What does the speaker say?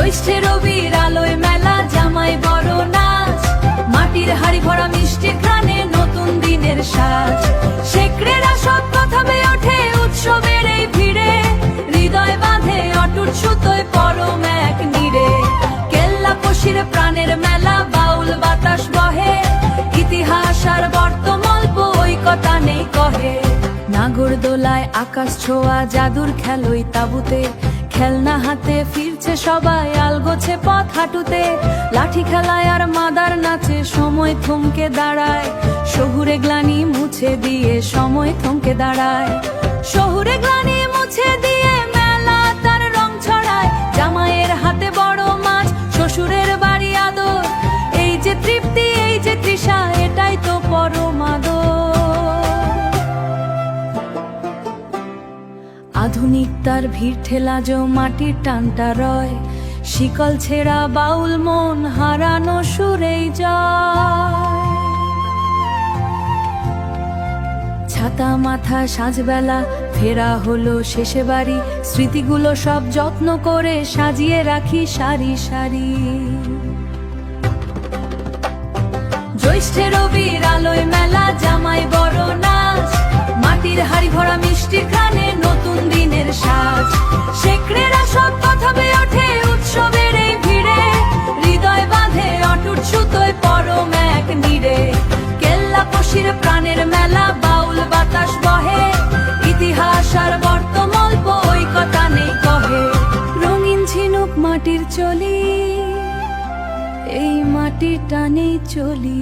জ্যৈষ্ঠে রবির আলোয় মেলা, জামাই বড় নাচ, মাটির হাড়ি ভরা মিষ্টির ঘ্রাণে নতুন দিনের সাজ। শেকড়েরা সব কথা বেয়ে ওঠে উৎসবের এই ভিড়ে, হৃদয় বাঁধে অটুট সুতোয় পরম এক নীড়ে। কেল্লা পশির প্রাণের মেলা, বাউল বাতাস বহে, ইতিহাস আর বর্তমান ঐকতা নেই কহে। নাগরদোলায় আকাশ ছোঁয়া, জাদুর খেলোই তাবুতে, খেলনা হাতে ফিরছে সবাই, আলগোছে পথ হাঁটুতে। লাঠি খেলায় আর মাদার নাচে, সময় থমকে দাঁড়ায়, শহুরে গ্লানি মুছে দিয়ে সময় থমকে দাঁড়ায়। শহুরে গ্লানি মুছে দিয়ে মেলা তার রং ছড়ায়, জামাইয়ের হাতে বড় মাছ, শ্বশুরের বাড়ি আদর। এই যে তৃপ্তি, এই যে তৃষা, এটাই তো পরম আদর। আধুনিকতার ভিড় ঠেলা যে মাটির টানটা রয়, শিকল ছেঁড়া বাউল মন হারানো সুরেই যায়। ছাতা মাথা সাজবেলা, ফেরা হলো শেষে বাড়ি, স্মৃতিগুলো সব যত্ন করে সাজিয়ে রাখি সারি সারি। জ্যৈষ্ঠে রবির আলোয় মেলা, জামাই বড় নাচ, মাটির হাড়ি ভরা মিষ্টির ঘ্রাণে নতুন দিনের সাজ। শেকড়েরা সব কথা বেয়ে ওঠে উৎসবের এই ভিড়ে, হৃদয় বাঁধে অটুট সুতোয় পরম এক নীড়ে। কেল্লা পশির প্রাণের মেলা, বাউল বাতাস বহে, ইতিহাস আর বর্তমান ঐকতা নেই কহে। রঙিন ঝিনুক মাটির চলি, এই মাটির টানেই চলি।